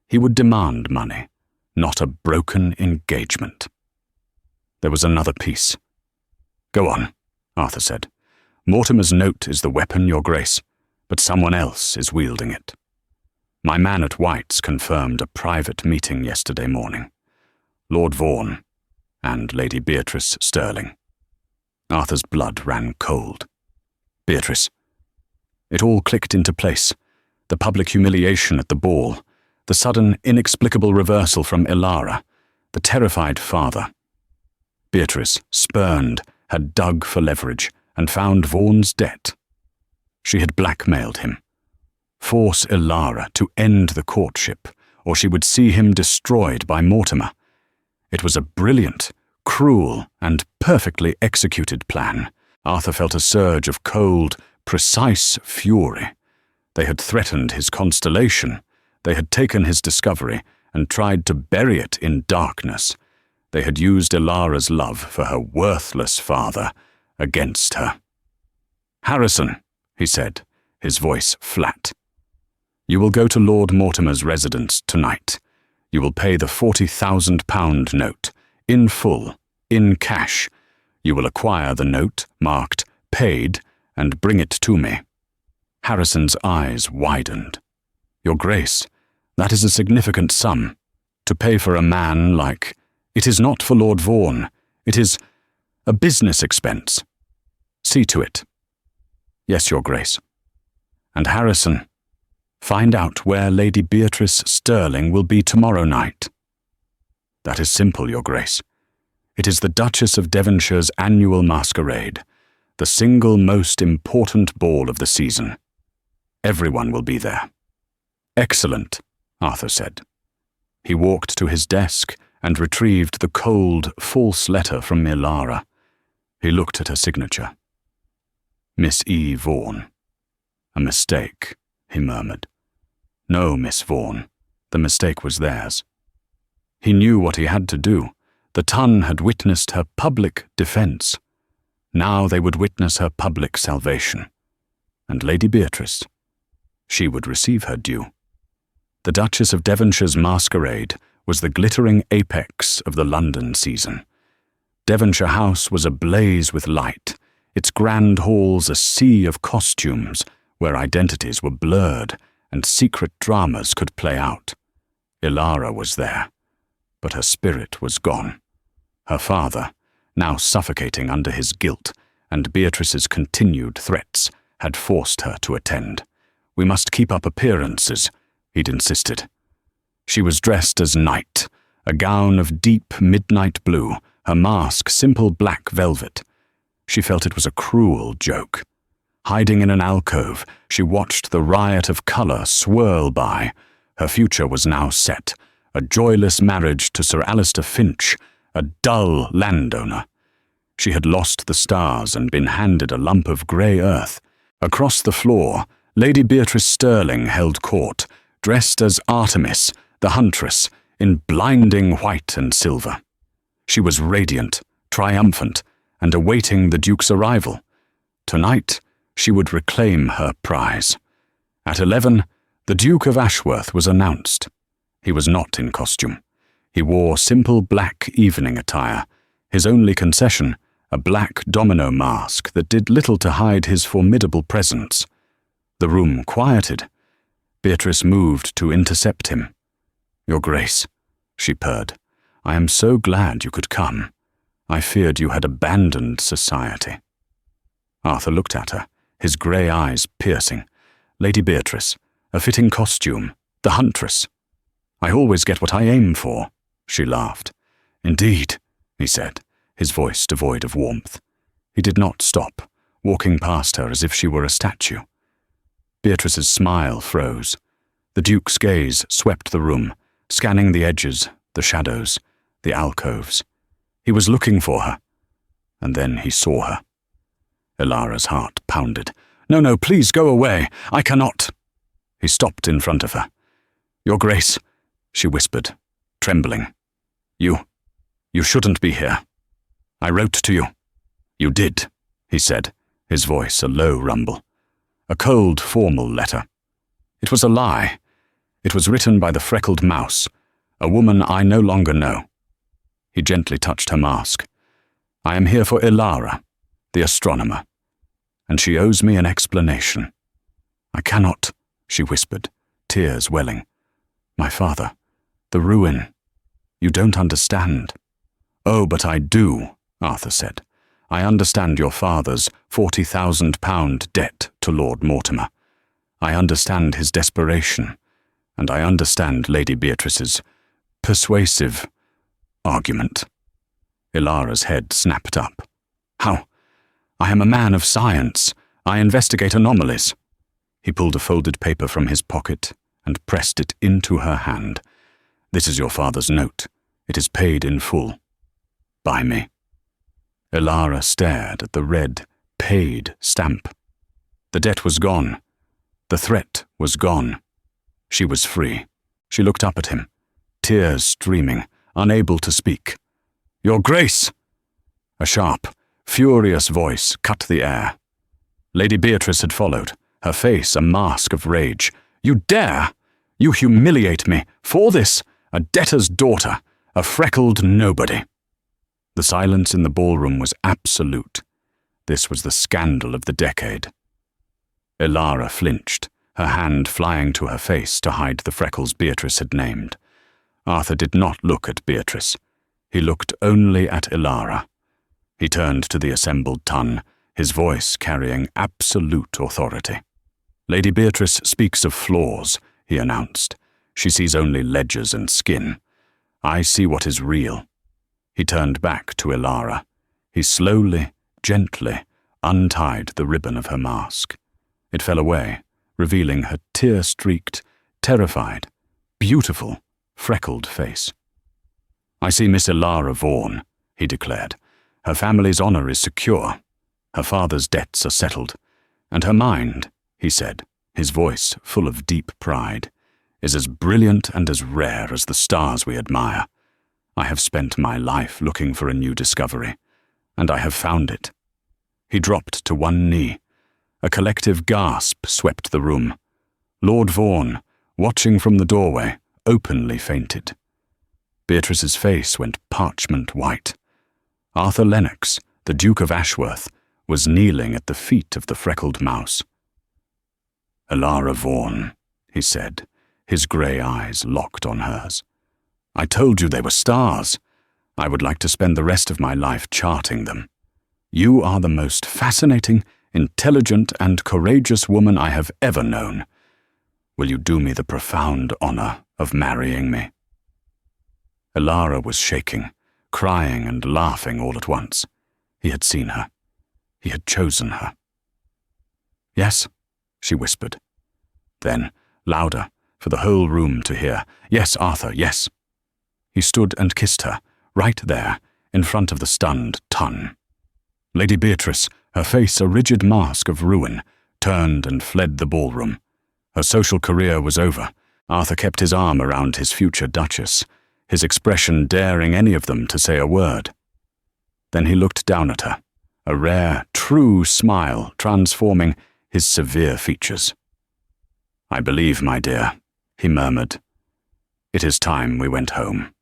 Speaker 1: He would demand money, not a broken engagement. There was another piece. "Go on," Arthur said. "Mortimer's note is the weapon, Your Grace, but someone else is wielding it. My man at White's confirmed a private meeting yesterday morning. Lord Vaughn and Lady Beatrice Sterling." Arthur's blood ran cold. Beatrice. It all clicked into place. The public humiliation at the ball, the sudden, inexplicable reversal from Elara, the terrified father. Beatrice, spurned, had dug for leverage and found Vaughn's debt. She had blackmailed him. Force Elara to end the courtship, or she would see him destroyed by Mortimer. It was a brilliant, cruel, and perfectly executed plan. Arthur felt a surge of cold, precise fury. They had threatened his constellation. They had taken his discovery and tried to bury it in darkness. They had used Elara's love for her worthless father against her. "Harrison," he said, his voice flat. "You will go to Lord Mortimer's residence tonight. You will pay the £40,000 note, in full, in cash. You will acquire the note marked paid and bring it to me." Harrison's eyes widened. "Your Grace, that is a significant sum. To pay for a man like... It is not for Lord Vaughn. It is a business expense. See to it." "Yes, Your Grace." "And Harrison, find out where Lady Beatrice Sterling will be tomorrow night." "That is simple, Your Grace. It is the Duchess of Devonshire's annual masquerade, the single most important ball of the season. Everyone will be there." "Excellent," Arthur said. He walked to his desk and retrieved the cold, false letter from Elara. He looked at her signature. "Miss E. Vaughn." "A mistake," he murmured. "No, Miss Vaughn. The mistake was theirs." He knew what he had to do. The Tun had witnessed her public defense. Now they would witness her public salvation. And Lady Beatrice, she would receive her due. The Duchess of Devonshire's masquerade was the glittering apex of the London season. Devonshire House was ablaze with light, its grand halls a sea of costumes where identities were blurred and secret dramas could play out. Elara was there, but her spirit was gone. Her father, now suffocating under his guilt and Beatrice's continued threats, had forced her to attend. "We must keep up appearances," he'd insisted. She was dressed as night, a gown of deep midnight blue, her mask simple black velvet. She felt it was a cruel joke. Hiding in an alcove, she watched the riot of colour swirl by. Her future was now set, a joyless marriage to Sir Alistair Finch, a dull landowner. She had lost the stars and been handed a lump of grey earth. Across the floor, Lady Beatrice Sterling held court, dressed as Artemis, the huntress, in blinding white and silver. She was radiant, triumphant, and awaiting the Duke's arrival. Tonight, she would reclaim her prize. At 11, the Duke of Ashworth was announced. He was not in costume. He wore simple black evening attire, his only concession, a black domino mask that did little to hide his formidable presence. The room quieted. Beatrice moved to intercept him. "Your Grace," she purred, "I am so glad you could come. I feared you had abandoned society." Arthur looked at her, his grey eyes piercing. "Lady Beatrice, a fitting costume, the huntress. I always get what I aim for," she laughed. "Indeed," he said, his voice devoid of warmth. He did not stop, walking past her as if she were a statue. Beatrice's smile froze. The Duke's gaze swept the room, scanning the edges, the shadows, the alcoves. He was looking for her, and then he saw her. Elara's heart pounded. "No, no, please go away. I cannot." He stopped in front of her. "Your Grace," she whispered, trembling. You shouldn't be here. I wrote to you." "You did," he said, his voice a low rumble. "A cold, formal letter. It was a lie. It was written by the Freckled Mouse, a woman I no longer know." He gently touched her mask. "I am here for Elara, the astronomer, and she owes me an explanation." "I cannot," she whispered, tears welling. "My father, the ruin. You don't understand." "Oh, but I do," Arthur said. "I understand your father's £40,000 debt to Lord Mortimer. I understand his desperation, and I understand Lady Beatrice's persuasive argument." Elara's head snapped up. "How? I am a man of science. I investigate anomalies." He pulled a folded paper from his pocket and pressed it into her hand. "This is your father's note. It is paid in full. By me." Elara stared at the red, paid stamp. The debt was gone, The threat was gone. She was free. She looked up at him, tears streaming, unable to speak. "Your Grace!" A sharp, furious voice cut the air. Lady Beatrice had followed, her face a mask of rage. "You dare! You humiliate me! For this, a debtor's daughter, a freckled nobody!" The silence in the ballroom was absolute. This was the scandal of the decade. Elara flinched, her hand flying to her face to hide the freckles Beatrice had named. Arthur did not look at Beatrice. He looked only at Elara. He turned to the assembled ton, his voice carrying absolute authority. "Lady Beatrice speaks of flaws," he announced. "She sees only ledgers and skin. I see what is real." He turned back to Elara. He slowly, gently, untied the ribbon of her mask. It fell away, revealing her tear-streaked, terrified, beautiful, freckled face. "I see Miss Elara Vaughn," he declared. "Her family's honor is secure. Her father's debts are settled. And her mind," he said, his voice full of deep pride, "is as brilliant and as rare as the stars we admire. I have spent my life looking for a new discovery, and I have found it." He dropped to one knee. A collective gasp swept the room. Lord Vaughn, watching from the doorway, openly fainted. Beatrice's face went parchment white. Arthur Lennox, the Duke of Ashworth, was kneeling at the feet of the Freckled Mouse. "Elara Vaughn," he said, his grey eyes locked on hers. "I told you they were stars. I would like to spend the rest of my life charting them. You are the most fascinating, intelligent, and courageous woman I have ever known. Will you do me the profound honor of marrying me?" Elara was shaking, crying and laughing all at once. He had seen her. He had chosen her. "Yes," she whispered. Then, louder, for the whole room to hear, "Yes, Arthur, yes." He stood and kissed her, right there, in front of the stunned ton. Lady Beatrice, her face a rigid mask of ruin, turned and fled the ballroom. Her social career was over. Arthur kept his arm around his future duchess, his expression daring any of them to say a word. Then he looked down at her, a rare, true smile transforming his severe features. "I believe, my dear," he murmured. "It is time we went home.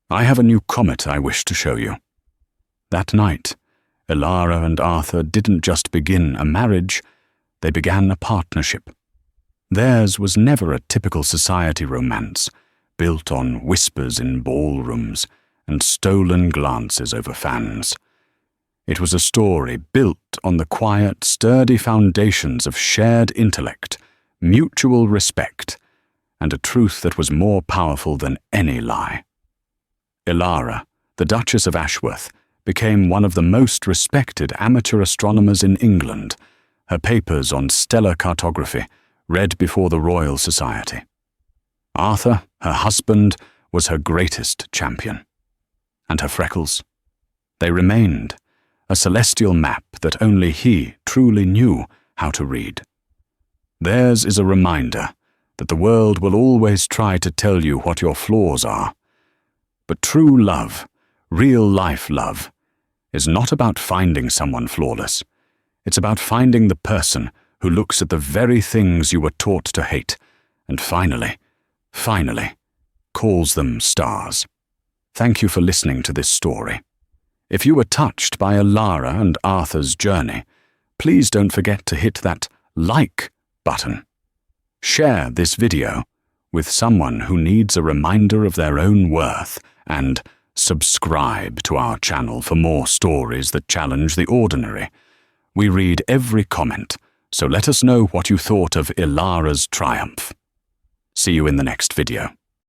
Speaker 1: I have a new comet I wish to show you." That night, Elara and Arthur didn't just begin a marriage, they began a partnership. Theirs was never a typical society romance, built on whispers in ballrooms and stolen glances over fans. It was a story built on the quiet, sturdy foundations of shared intellect, mutual respect, and a truth that was more powerful than any lie. Elara, the Duchess of Ashworth, became one of the most respected amateur astronomers in England, her papers on stellar cartography read before the Royal Society. Arthur, her husband, was her greatest champion. And her freckles? They remained, a celestial map that only he truly knew how to read. Theirs is a reminder that the world will always try to tell you what your flaws are. But true love, real-life love, is not about finding someone flawless. It's about finding the person who looks at the very things you were taught to hate and finally, calls them stars. Thank you for listening to this story. If you were touched by Elara and Arthur's journey, please don't forget to hit that like button. Share this video with someone who needs a reminder of their own worth, and subscribe to our channel for more stories that challenge the ordinary. We read every comment, so let us know what you thought of Elara's triumph. See you in the next video.